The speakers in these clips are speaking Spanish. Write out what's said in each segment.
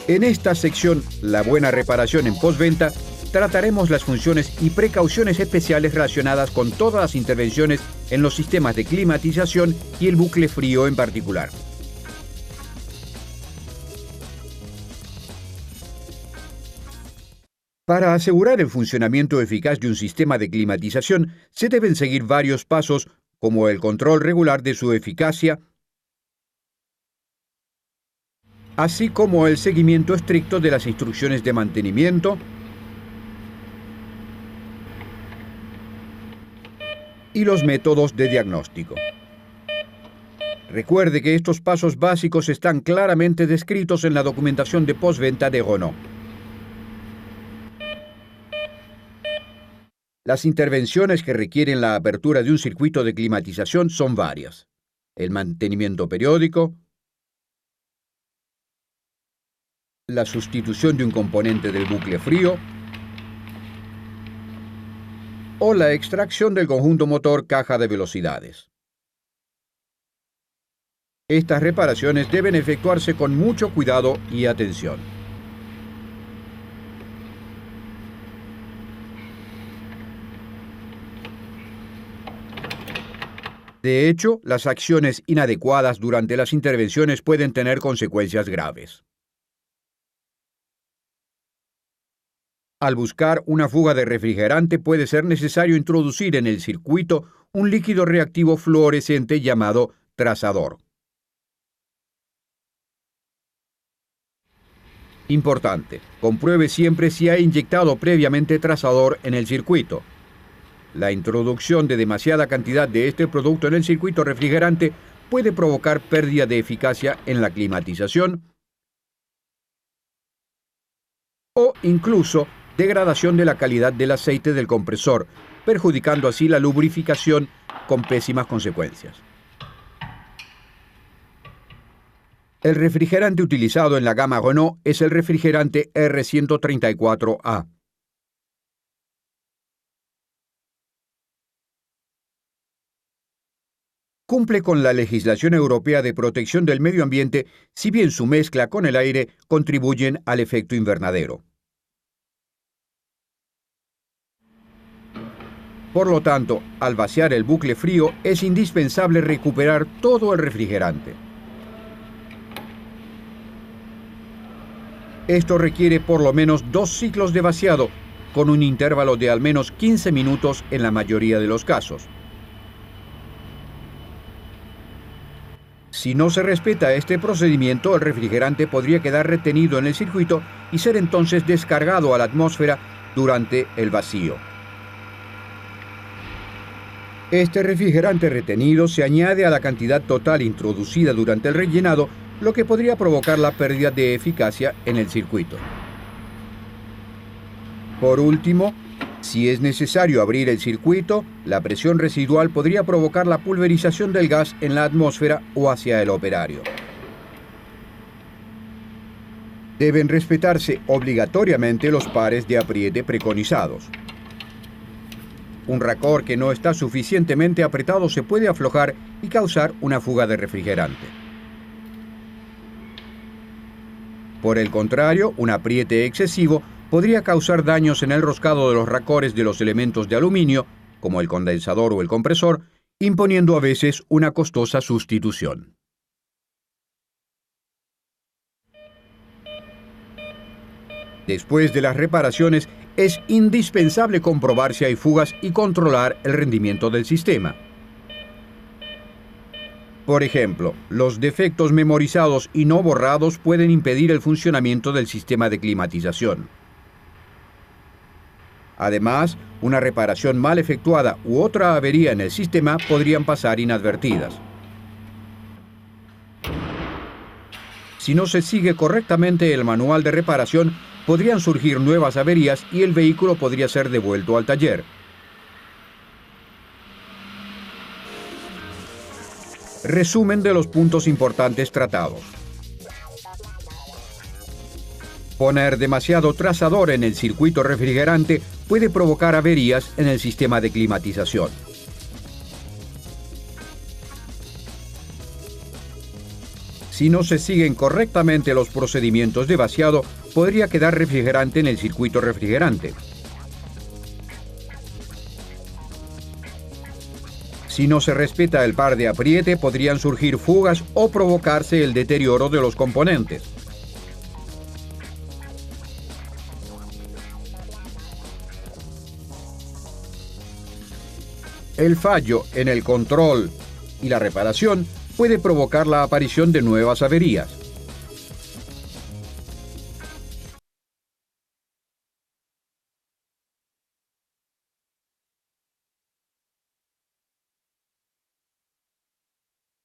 En esta sección, La buena reparación en postventa, trataremos las funciones y precauciones especiales relacionadas con todas las intervenciones en los sistemas de climatización y el bucle frío en particular. Para asegurar el funcionamiento eficaz de un sistema de climatización, se deben seguir varios pasos, como el control regular de su eficacia, así como el seguimiento estricto de las instrucciones de mantenimiento y los métodos de diagnóstico. Recuerde que estos pasos básicos están claramente descritos en la documentación de postventa de Renault. Las intervenciones que requieren la apertura de un circuito de climatización son varias: el mantenimiento periódico, la sustitución de un componente del bucle frío o la extracción del conjunto motor caja de velocidades. Estas reparaciones deben efectuarse con mucho cuidado y atención. De hecho, las acciones inadecuadas durante las intervenciones pueden tener consecuencias graves. Al buscar una fuga de refrigerante, puede ser necesario introducir en el circuito un líquido reactivo fluorescente llamado trazador. Importante: compruebe siempre si ha inyectado previamente trazador en el circuito. La introducción de demasiada cantidad de este producto en el circuito refrigerante puede provocar pérdida de eficacia en la climatización o incluso degradación de la calidad del aceite del compresor, perjudicando así la lubrificación con pésimas consecuencias. El refrigerante utilizado en la gama Renault es el refrigerante R134A. Cumple con la legislación europea de protección del medio ambiente, si bien su mezcla con el aire contribuyen al efecto invernadero. Por lo tanto, al vaciar el bucle frío, es indispensable recuperar todo el refrigerante. Esto requiere por lo menos 2 ciclos de vaciado, con un intervalo de al menos 15 minutos en la mayoría de los casos. Si no se respeta este procedimiento, el refrigerante podría quedar retenido en el circuito y ser entonces descargado a la atmósfera durante el vacío. Este refrigerante retenido se añade a la cantidad total introducida durante el rellenado, lo que podría provocar la pérdida de eficacia en el circuito. Por último, si es necesario abrir el circuito, la presión residual podría provocar la pulverización del gas en la atmósfera o hacia el operario. Deben respetarse obligatoriamente los pares de apriete preconizados. Un racor que no está suficientemente apretado se puede aflojar y causar una fuga de refrigerante. Por el contrario, un apriete excesivo podría causar daños en el roscado de los racores de los elementos de aluminio, como el condensador o el compresor, imponiendo a veces una costosa sustitución. Después de las reparaciones, es indispensable comprobar si hay fugas y controlar el rendimiento del sistema. Por ejemplo, los defectos memorizados y no borrados pueden impedir el funcionamiento del sistema de climatización. Además, una reparación mal efectuada u otra avería en el sistema podrían pasar inadvertidas. Si no se sigue correctamente el manual de reparación, podrían surgir nuevas averías y el vehículo podría ser devuelto al taller. Resumen de los puntos importantes tratados. Poner demasiado trazador en el circuito refrigerante puede provocar averías en el sistema de climatización. Si no se siguen correctamente los procedimientos de vaciado, podría quedar refrigerante en el circuito refrigerante. Si no se respeta el par de apriete, podrían surgir fugas o provocarse el deterioro de los componentes. El fallo en el control y la reparación puede provocar la aparición de nuevas averías.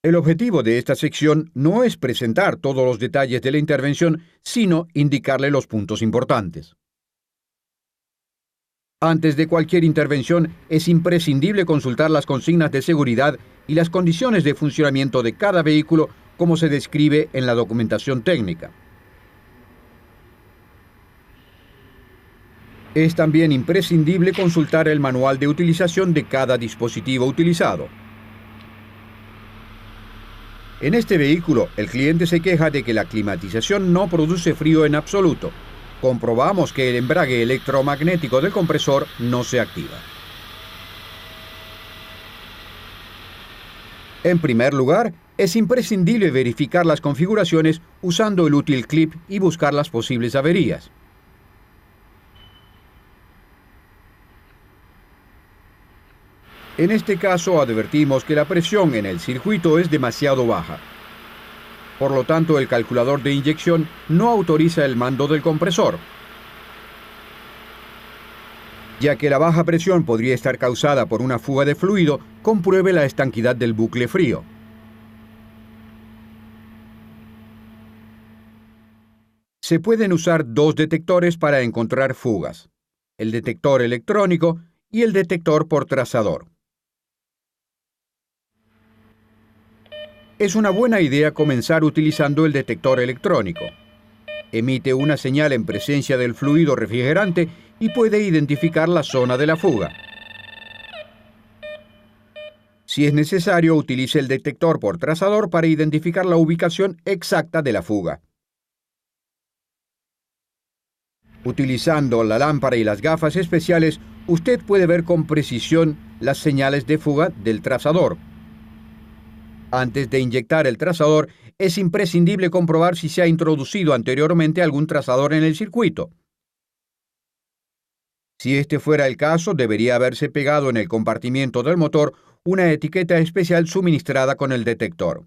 El objetivo de esta sección no es presentar todos los detalles de la intervención, sino indicarle los puntos importantes. Antes de cualquier intervención, es imprescindible consultar las consignas de seguridad y las condiciones de funcionamiento de cada vehículo, como se describe en la documentación técnica. Es también imprescindible consultar el manual de utilización de cada dispositivo utilizado. En este vehículo, el cliente se queja de que la climatización no produce frío en absoluto. Comprobamos que el embrague electromagnético del compresor no se activa. En primer lugar, es imprescindible verificar las configuraciones usando el útil clip y buscar las posibles averías. En este caso, advertimos que la presión en el circuito es demasiado baja. Por lo tanto, el calculador de inyección no autoriza el mando del compresor. Ya que la baja presión podría estar causada por una fuga de fluido, compruebe la estanquidad del bucle frío. Se pueden usar dos detectores para encontrar fugas: el detector electrónico y el detector por trazador. Es una buena idea comenzar utilizando el detector electrónico. Emite una señal en presencia del fluido refrigerante y puede identificar la zona de la fuga. Si es necesario, utilice el detector por trazador para identificar la ubicación exacta de la fuga. Utilizando la lámpara y las gafas especiales, usted puede ver con precisión las señales de fuga del trazador. Antes de inyectar el trazador, es imprescindible comprobar si se ha introducido anteriormente algún trazador en el circuito. Si este fuera el caso, debería haberse pegado en el compartimiento del motor una etiqueta especial suministrada con el detector.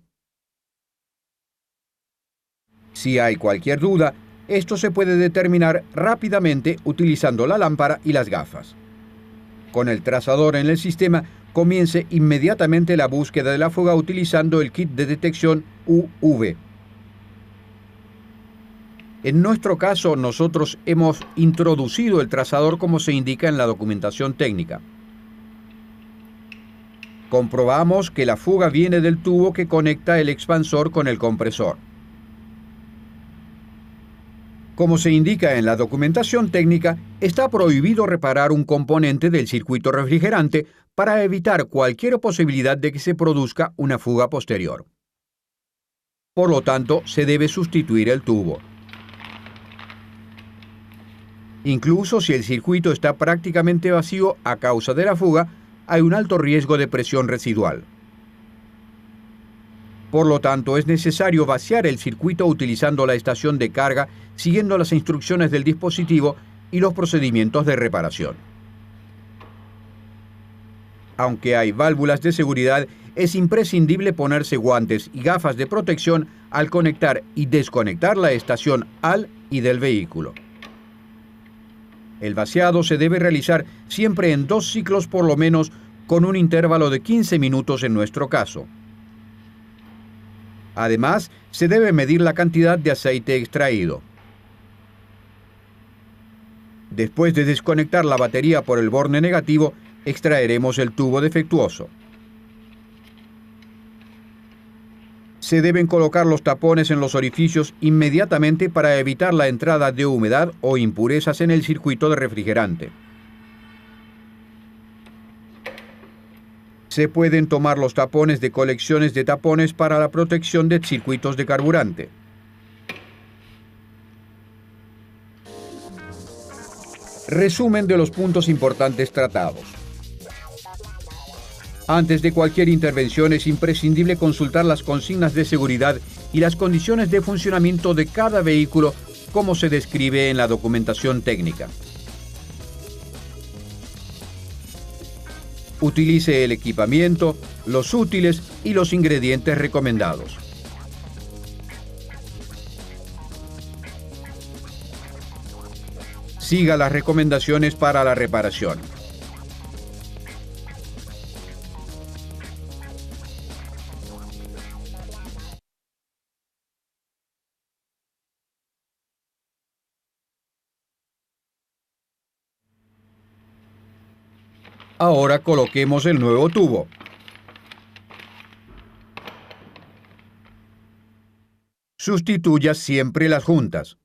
Si hay cualquier duda, esto se puede determinar rápidamente utilizando la lámpara y las gafas. Con el trazador en el sistema, comience inmediatamente la búsqueda de la fuga utilizando el kit de detección UV. En nuestro caso, nosotros hemos introducido el trazador como se indica en la documentación técnica. Comprobamos que la fuga viene del tubo que conecta el expansor con el compresor. Como se indica en la documentación técnica, está prohibido reparar un componente del circuito refrigerante para evitar cualquier posibilidad de que se produzca una fuga posterior. Por lo tanto, se debe sustituir el tubo. Incluso si el circuito está prácticamente vacío a causa de la fuga, hay un alto riesgo de presión residual. Por lo tanto, es necesario vaciar el circuito utilizando la estación de carga, siguiendo las instrucciones del dispositivo y los procedimientos de reparación. Aunque hay válvulas de seguridad, es imprescindible ponerse guantes y gafas de protección al conectar y desconectar la estación al y del vehículo. El vaciado se debe realizar siempre en 2 ciclos por lo menos, con un intervalo de 15 minutos en nuestro caso. Además, se debe medir la cantidad de aceite extraído. Después de desconectar la batería por el borne negativo, extraeremos el tubo defectuoso. Se deben colocar los tapones en los orificios inmediatamente para evitar la entrada de humedad o impurezas en el circuito de refrigerante. Se pueden tomar los tapones de colecciones de tapones para la protección de circuitos de carburante. Resumen de los puntos importantes tratados. Antes de cualquier intervención es imprescindible consultar las consignas de seguridad y las condiciones de funcionamiento de cada vehículo como se describe en la documentación técnica. Utilice el equipamiento, los útiles y los ingredientes recomendados. Siga las recomendaciones para la reparación. Ahora coloquemos el nuevo tubo. Sustituya siempre las juntas.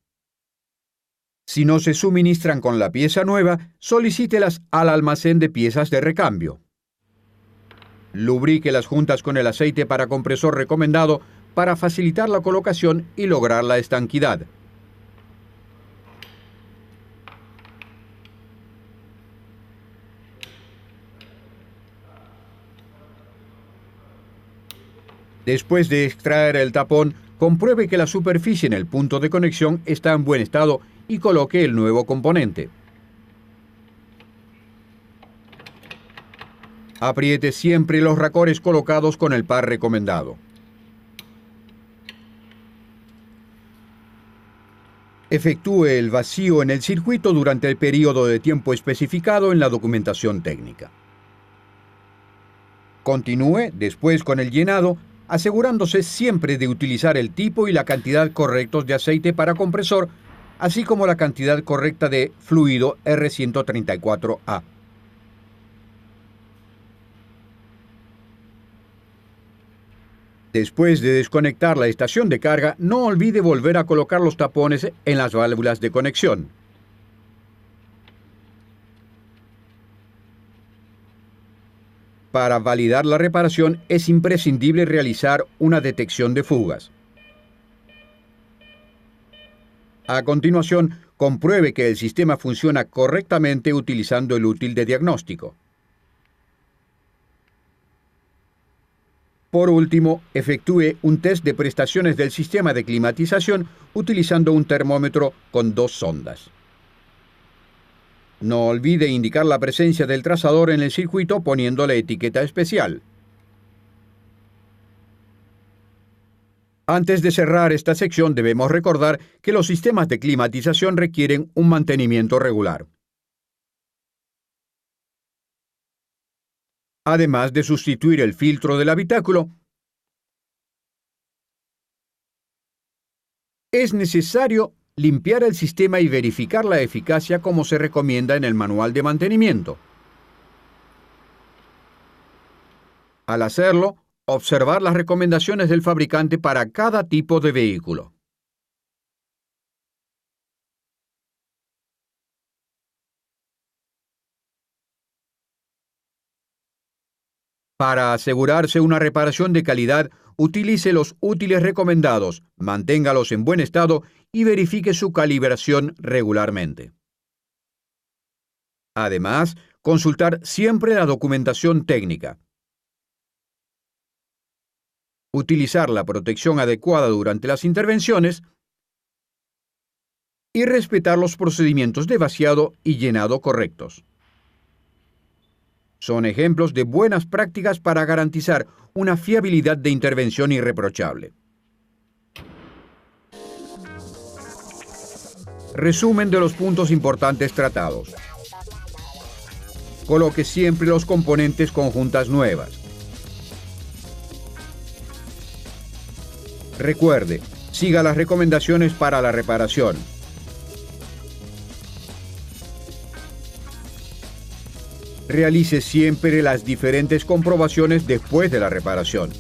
Si no se suministran con la pieza nueva, solicítelas al almacén de piezas de recambio. Lubrique las juntas con el aceite para compresor recomendado para facilitar la colocación y lograr la estanquidad. Después de extraer el tapón, compruebe que la superficie en el punto de conexión está en buen estado y coloque el nuevo componente. Apriete siempre los racores colocados con el par recomendado. Efectúe el vacío en el circuito durante el periodo de tiempo especificado en la documentación técnica. Continúe después con el llenado, asegurándose siempre de utilizar el tipo y la cantidad correctos de aceite para compresor, así como la cantidad correcta de fluido R134A. Después de desconectar la estación de carga, no olvide volver a colocar los tapones en las válvulas de conexión. Para validar la reparación es imprescindible realizar una detección de fugas. A continuación, compruebe que el sistema funciona correctamente utilizando el útil de diagnóstico. Por último, efectúe un test de prestaciones del sistema de climatización utilizando un termómetro con 2 sondas. No olvide indicar la presencia del trazador en el circuito poniendo la etiqueta especial. Antes de cerrar esta sección debemos recordar que los sistemas de climatización requieren un mantenimiento regular. Además de sustituir el filtro del habitáculo, es necesario limpiar el sistema y verificar la eficacia como se recomienda en el manual de mantenimiento. Al hacerlo, observar las recomendaciones del fabricante para cada tipo de vehículo. Para asegurarse una reparación de calidad, utilice los útiles recomendados, manténgalos en buen estado y verifique su calibración regularmente. Además, consultar siempre la documentación técnica. Utilizar la protección adecuada durante las intervenciones y respetar los procedimientos de vaciado y llenado correctos. Son ejemplos de buenas prácticas para garantizar una fiabilidad de intervención irreprochable. Resumen de los puntos importantes tratados. Coloque siempre los componentes con juntas nuevas. Recuerde, siga las recomendaciones para la reparación. Realice siempre las diferentes comprobaciones después de la reparación.